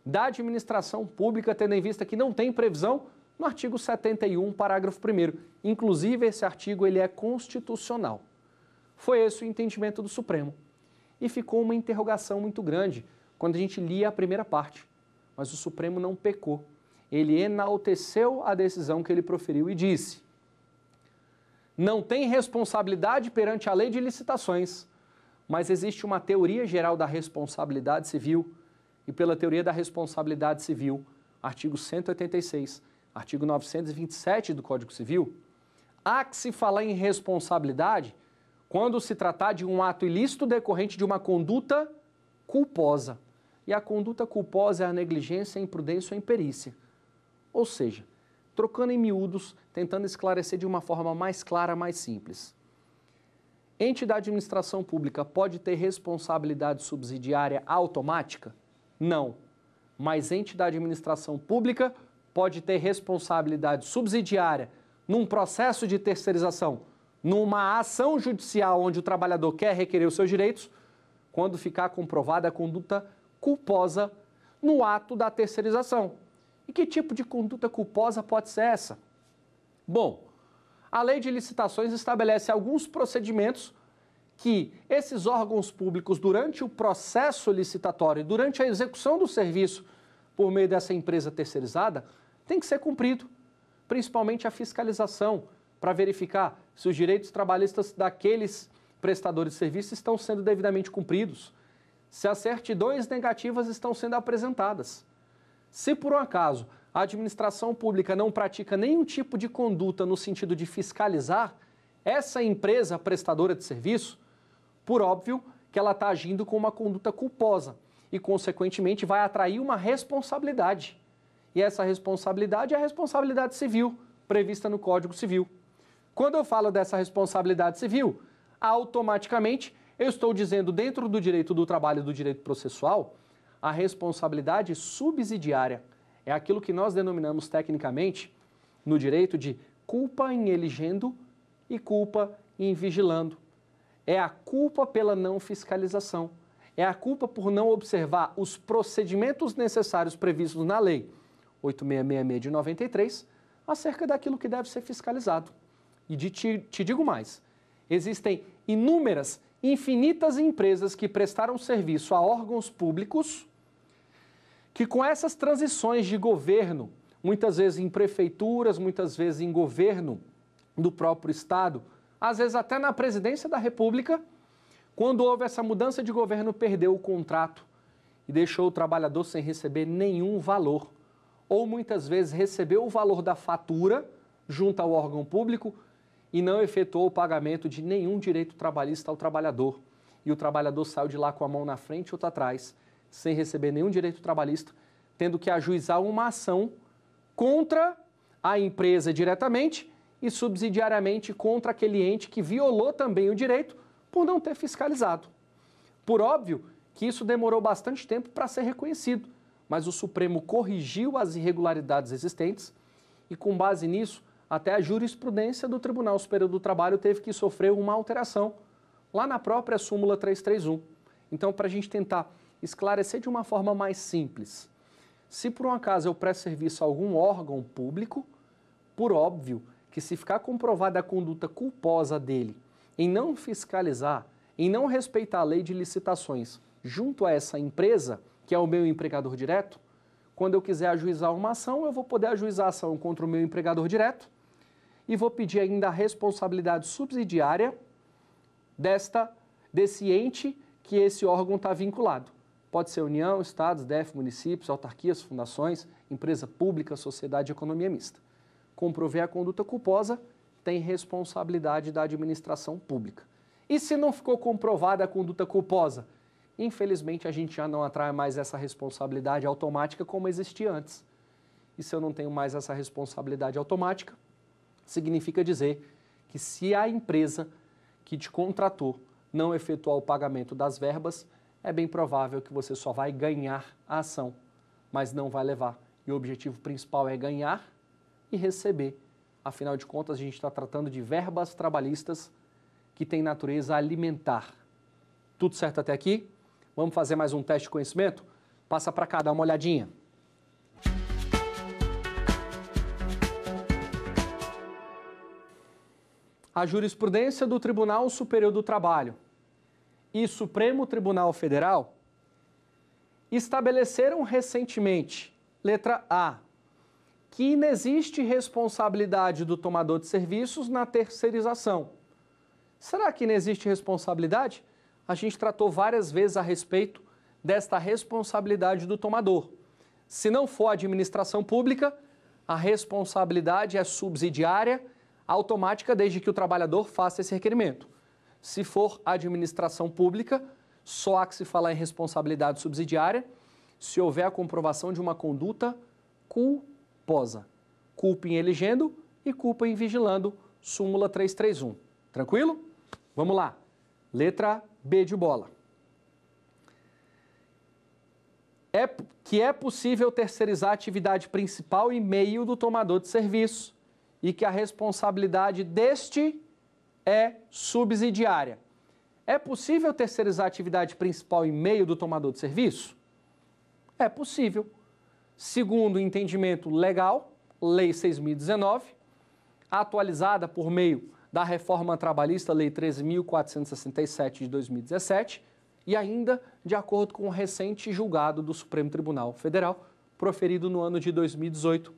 da administração pública, tendo em vista que não tem previsão no artigo 71, parágrafo 1º. Inclusive, esse artigo ele é constitucional. Foi esse o entendimento do Supremo. E ficou uma interrogação muito grande quando a gente lia a primeira parte. Mas o Supremo não pecou. Ele enalteceu a decisão que ele proferiu e disse: não tem responsabilidade perante a lei de licitações, mas existe uma teoria geral da responsabilidade civil, e pela teoria da responsabilidade civil, artigo 186, artigo 927 do Código Civil, há que se falar em responsabilidade quando se tratar de um ato ilícito decorrente de uma conduta culposa. E a conduta culposa é a negligência, a imprudência ou a imperícia. Ou seja, trocando em miúdos, tentando esclarecer de uma forma mais clara, mais simples. Ente da administração pública pode ter responsabilidade subsidiária automática? Não. Mas ente da administração pública pode ter responsabilidade subsidiária num processo de terceirização, numa ação judicial onde o trabalhador quer requerer os seus direitos, quando ficar comprovada a conduta culposa no ato da terceirização. E que tipo de conduta culposa pode ser essa? Bom, a Lei de Licitações estabelece alguns procedimentos que esses órgãos públicos, durante o processo licitatório, durante a execução do serviço por meio dessa empresa terceirizada, tem que ser cumprido, principalmente a fiscalização, para verificar se os direitos trabalhistas daqueles prestadores de serviço estão sendo devidamente cumpridos, se as certidões negativas estão sendo apresentadas. Se por um acaso a administração pública não pratica nenhum tipo de conduta no sentido de fiscalizar essa empresa prestadora de serviço, por óbvio que ela está agindo com uma conduta culposa e, consequentemente, vai atrair uma responsabilidade. E essa responsabilidade é a responsabilidade civil, prevista no Código Civil. Quando eu falo dessa responsabilidade civil, automaticamente eu estou dizendo, dentro do direito do trabalho e do direito processual, a responsabilidade subsidiária. É aquilo que nós denominamos tecnicamente no direito de culpa in eligendo e culpa in vigilando. É a culpa pela não fiscalização. É a culpa por não observar os procedimentos necessários previstos na Lei 8666 de 93 acerca daquilo que deve ser fiscalizado. E te digo mais, existem inúmeras, infinitas empresas que prestaram serviço a órgãos públicos que, com essas transições de governo, muitas vezes em prefeituras, muitas vezes em governo do próprio Estado, às vezes até na presidência da República, quando houve essa mudança de governo, perdeu o contrato e deixou o trabalhador sem receber nenhum valor. Ou muitas vezes recebeu o valor da fatura junto ao órgão público e não efetuou o pagamento de nenhum direito trabalhista ao trabalhador. E o trabalhador saiu de lá com a mão na frente e outra atrás, sem receber nenhum direito trabalhista, tendo que ajuizar uma ação contra a empresa diretamente e subsidiariamente contra aquele ente que violou também o direito por não ter fiscalizado. Por óbvio que isso demorou bastante tempo para ser reconhecido, mas o Supremo corrigiu as irregularidades existentes e, com base nisso, até a jurisprudência do Tribunal Superior do Trabalho teve que sofrer uma alteração lá na própria súmula 331. Então, para a gente tentar esclarecer de uma forma mais simples, se por um acaso eu presto serviço a algum órgão público, por óbvio que se ficar comprovada a conduta culposa dele em não fiscalizar, em não respeitar a lei de licitações junto a essa empresa, que é o meu empregador direto, quando eu quiser ajuizar uma ação, eu vou poder ajuizar a ação contra o meu empregador direto e vou pedir ainda a responsabilidade subsidiária desse ente que esse órgão está vinculado. Pode ser União, Estados, DF, municípios, autarquias, fundações, empresa pública, sociedade de economia mista. Comprovei a conduta culposa, tem responsabilidade da administração pública. E se não ficou comprovada a conduta culposa? Infelizmente, a gente já não atrai mais essa responsabilidade automática como existia antes. E se eu não tenho mais essa responsabilidade automática, significa dizer que se a empresa que te contratou não efetuar o pagamento das verbas, é bem provável que você só vai ganhar a ação, mas não vai levar. E o objetivo principal é ganhar e receber. Afinal de contas, a gente está tratando de verbas trabalhistas que têm natureza alimentar. Tudo certo até aqui? Vamos fazer mais um teste de conhecimento? Passa para cá, dá uma olhadinha. A jurisprudência do Tribunal Superior do Trabalho e Supremo Tribunal Federal estabeleceram recentemente, letra A, que inexiste responsabilidade do tomador de serviços na terceirização. Será que inexiste responsabilidade? A gente tratou várias vezes a respeito desta responsabilidade do tomador. Se não for administração pública, a responsabilidade é subsidiária, automática, desde que o trabalhador faça esse requerimento. Se for administração pública, só há que se falar em responsabilidade subsidiária se houver a comprovação de uma conduta culposa. Culpa em elegendo e culpa em vigilando, súmula 331. Tranquilo? Vamos lá. Letra B de bola. É possível terceirizar a atividade principal e meio do tomador de serviço e que a responsabilidade deste é subsidiária. É possível terceirizar a atividade principal e meio do tomador de serviço? É possível. Segundo o entendimento legal, Lei 6.019, atualizada por meio da Reforma Trabalhista, Lei 13.467 de 2017, e ainda de acordo com o recente julgado do Supremo Tribunal Federal, proferido no ano de 2018,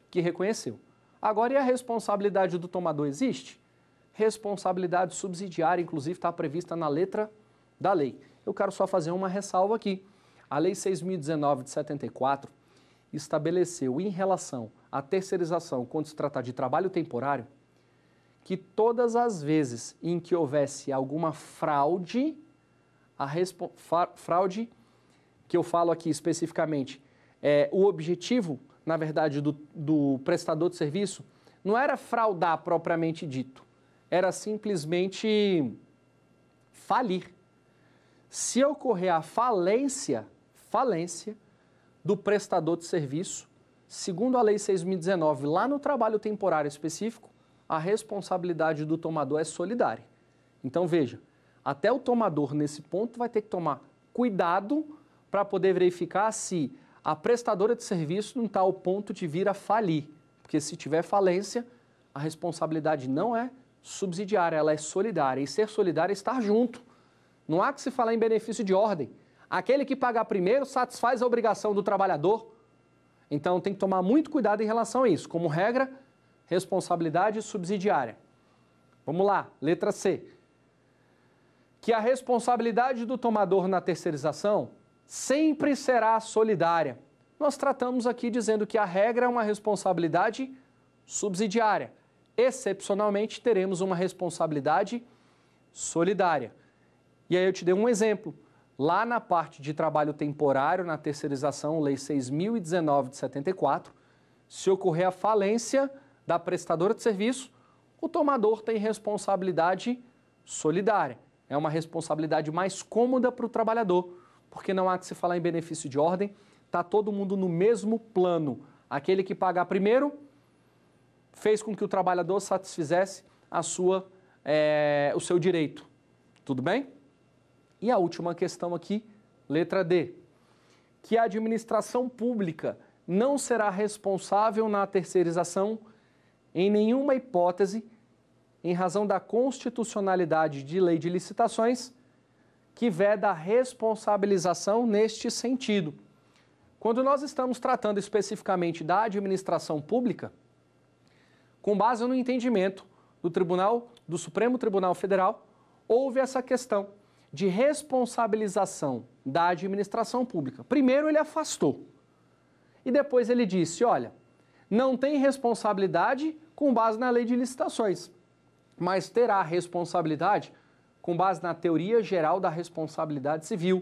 que reconheceu. Agora, e a responsabilidade do tomador existe? Responsabilidade subsidiária, inclusive, está prevista na letra da lei. Eu quero só fazer uma ressalva aqui. A Lei 6.019 de 74 estabeleceu, em relação à terceirização, quando se tratar de trabalho temporário, que todas as vezes em que houvesse alguma fraude, fraude que eu falo aqui especificamente, o objetivo, na verdade, do prestador de serviço não era fraudar propriamente dito, era simplesmente falir. Se ocorrer a falência do prestador de serviço, segundo a Lei 6.019, lá no trabalho temporário específico, a responsabilidade do tomador é solidária. Então, veja, até o tomador, nesse ponto, vai ter que tomar cuidado para poder verificar se a prestadora de serviço não está ao ponto de vir a falir. Porque se tiver falência, a responsabilidade não é subsidiária, ela é solidária. E ser solidária é estar junto. Não há que se falar em benefício de ordem. Aquele que pagar primeiro satisfaz a obrigação do trabalhador. Então, tem que tomar muito cuidado em relação a isso. Como regra, responsabilidade subsidiária. Vamos lá, letra C. Que a responsabilidade do tomador na terceirização sempre será solidária. Nós tratamos aqui dizendo que a regra é uma responsabilidade subsidiária. Excepcionalmente, teremos uma responsabilidade solidária. E aí eu te dei um exemplo. Lá na parte de trabalho temporário, na terceirização, Lei 6.019 de 74, se ocorrer a falência da prestadora de serviço, o tomador tem responsabilidade solidária. É uma responsabilidade mais cômoda para o trabalhador, porque não há que se falar em benefício de ordem, está todo mundo no mesmo plano. Aquele que pagar primeiro fez com que o trabalhador satisfizesse o seu direito. Tudo bem? E a última questão aqui, letra D, que a administração pública não será responsável na terceirização em nenhuma hipótese, em razão da constitucionalidade de lei de licitações, que veda a responsabilização neste sentido. Quando nós estamos tratando especificamente da administração pública, com base no entendimento do Supremo Tribunal Federal, houve essa questão de responsabilização da administração pública. Primeiro ele afastou e depois ele disse, olha, não tem responsabilidade com base na lei de licitações, mas terá responsabilidade com base na teoria geral da responsabilidade civil,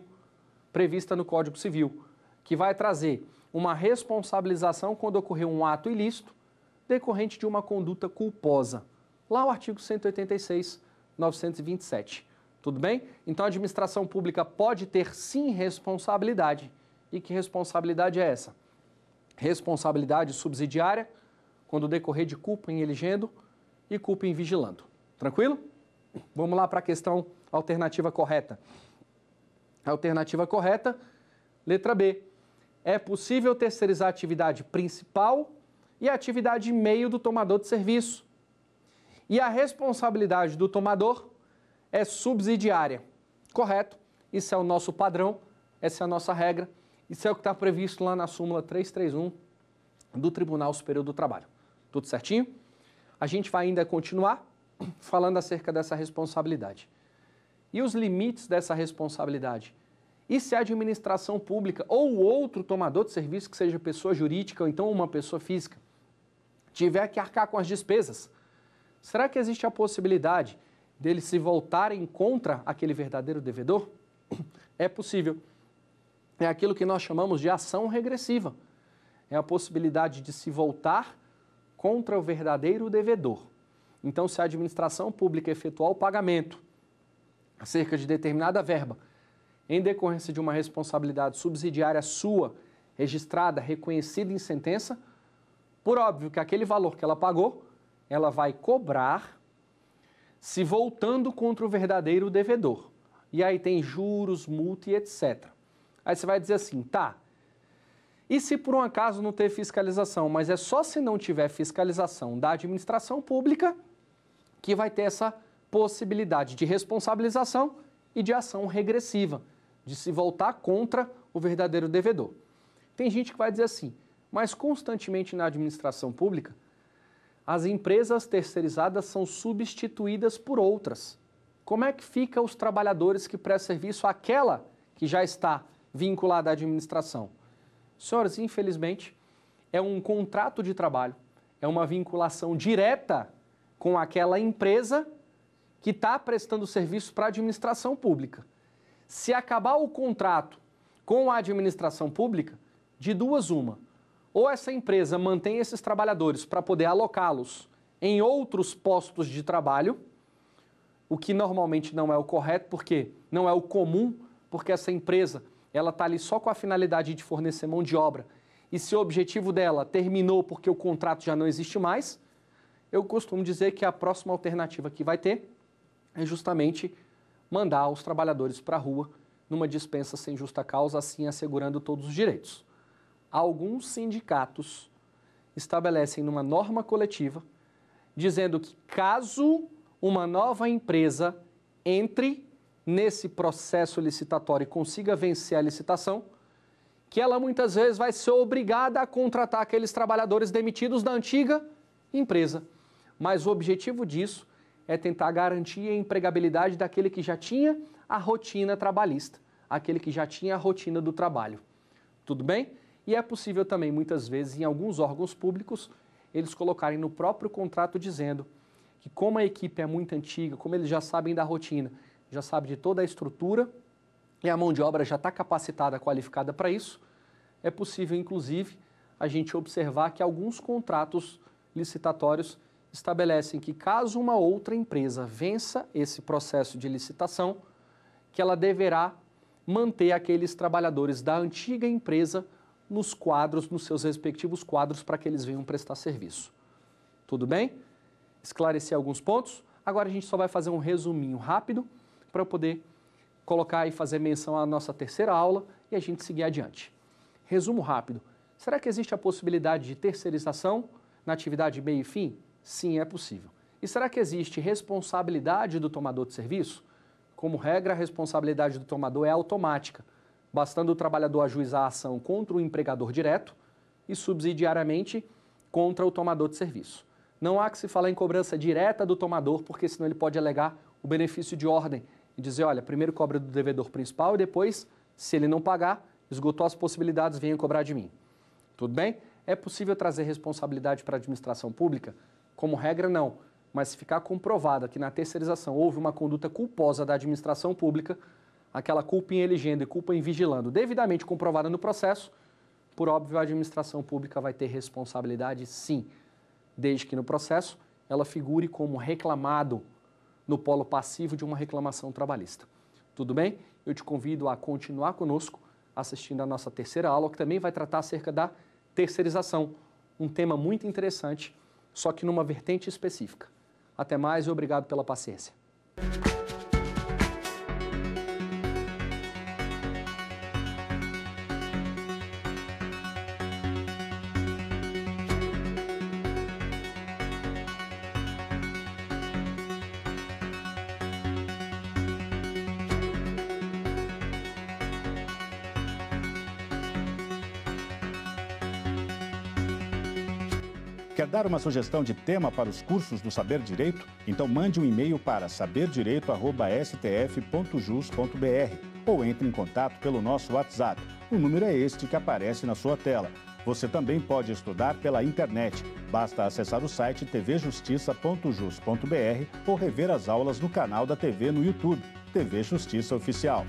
prevista no Código Civil, que vai trazer uma responsabilização quando ocorreu um ato ilícito decorrente de uma conduta culposa. Lá o artigo 186, 927. Tudo bem? Então a administração pública pode ter sim responsabilidade. E que responsabilidade é essa? Responsabilidade subsidiária, quando decorrer de culpa em elegendo e culpa em vigilando. Tranquilo? Vamos lá para a questão alternativa correta. A alternativa correta, letra B. É possível terceirizar a atividade principal e a atividade meio do tomador de serviço. E a responsabilidade do tomador é subsidiária. Correto? Isso é o nosso padrão, essa é a nossa regra. Isso é o que está previsto lá na súmula 331 do Tribunal Superior do Trabalho. Tudo certinho? A gente vai ainda continuar falando acerca dessa responsabilidade. E os limites dessa responsabilidade? E se a administração pública ou outro tomador de serviço, que seja pessoa jurídica ou então uma pessoa física, tiver que arcar com as despesas, será que existe a possibilidade deles se voltarem contra aquele verdadeiro devedor? É possível. É aquilo que nós chamamos de ação regressiva. É a possibilidade de se voltar contra o verdadeiro devedor. Então, se a administração pública efetuar o pagamento acerca de determinada verba, em decorrência de uma responsabilidade subsidiária sua, registrada, reconhecida em sentença, por óbvio que aquele valor que ela pagou, ela vai cobrar se voltando contra o verdadeiro devedor. E aí tem juros, multa e etc. Aí você vai dizer assim, tá, e se por um acaso não ter fiscalização, mas é só se não tiver fiscalização da administração pública que vai ter essa possibilidade de responsabilização e de ação regressiva, de se voltar contra o verdadeiro devedor. Tem gente que vai dizer assim, mas constantemente na administração pública, as empresas terceirizadas são substituídas por outras. Como é que fica os trabalhadores que prestam serviço àquela que já está vinculada à administração? Senhores, infelizmente, é um contrato de trabalho, é uma vinculação direta com aquela empresa que está prestando serviço para a administração pública. Se acabar o contrato com a administração pública, de duas uma, ou essa empresa mantém esses trabalhadores para poder alocá-los em outros postos de trabalho, o que normalmente não é o correto, porque não é o comum, porque essa empresa ela está ali só com a finalidade de fornecer mão de obra, e se o objetivo dela terminou porque o contrato já não existe mais, eu costumo dizer que a próxima alternativa que vai ter é justamente mandar os trabalhadores para a rua numa dispensa sem justa causa, assim assegurando todos os direitos. Alguns sindicatos estabelecem numa norma coletiva dizendo que caso uma nova empresa entre nesse processo licitatório e consiga vencer a licitação, que ela muitas vezes vai ser obrigada a contratar aqueles trabalhadores demitidos da antiga empresa. Mas o objetivo disso é tentar garantir a empregabilidade daquele que já tinha a rotina trabalhista, aquele que já tinha a rotina do trabalho. Tudo bem? E é possível também, muitas vezes, em alguns órgãos públicos, eles colocarem no próprio contrato dizendo que como a equipe é muito antiga, como eles já sabem da rotina, já sabem de toda a estrutura e a mão de obra já está capacitada, qualificada para isso, é possível, inclusive, a gente observar que alguns contratos licitatórios estabelecem que caso uma outra empresa vença esse processo de licitação, que ela deverá manter aqueles trabalhadores da antiga empresa nos quadros, nos seus respectivos quadros, para que eles venham prestar serviço. Tudo bem? Esclareci alguns pontos. Agora a gente só vai fazer um resuminho rápido para eu poder colocar e fazer menção à nossa terceira aula e a gente seguir adiante. Resumo rápido. Será que existe a possibilidade de terceirização na atividade meio e fim? Sim, é possível. E será que existe responsabilidade do tomador de serviço? Como regra, a responsabilidade do tomador é automática, bastando o trabalhador ajuizar a ação contra o empregador direto e subsidiariamente contra o tomador de serviço. Não há que se falar em cobrança direta do tomador, porque senão ele pode alegar o benefício de ordem e dizer, olha, primeiro cobra do devedor principal e depois, se ele não pagar, esgotou as possibilidades, venha cobrar de mim. Tudo bem? É possível trazer responsabilidade para a administração pública? Como regra, não. Mas se ficar comprovada que na terceirização houve uma conduta culposa da administração pública, aquela culpa em elegendo e culpa em vigilando, devidamente comprovada no processo, por óbvio, a administração pública vai ter responsabilidade, sim, desde que no processo ela figure como reclamado no polo passivo de uma reclamação trabalhista. Tudo bem? Eu te convido a continuar conosco assistindo a nossa terceira aula, que também vai tratar acerca da terceirização, um tema muito interessante, só que numa vertente específica. Até mais e obrigado pela paciência. Quer dar uma sugestão de tema para os cursos do Saber Direito? Então mande um e-mail para saberdireito@stf.jus.br ou entre em contato pelo nosso WhatsApp. O número é este que aparece na sua tela. Você também pode estudar pela internet. Basta acessar o site tvjustiça.jus.br ou rever as aulas no canal da TV no YouTube, TV Justiça Oficial.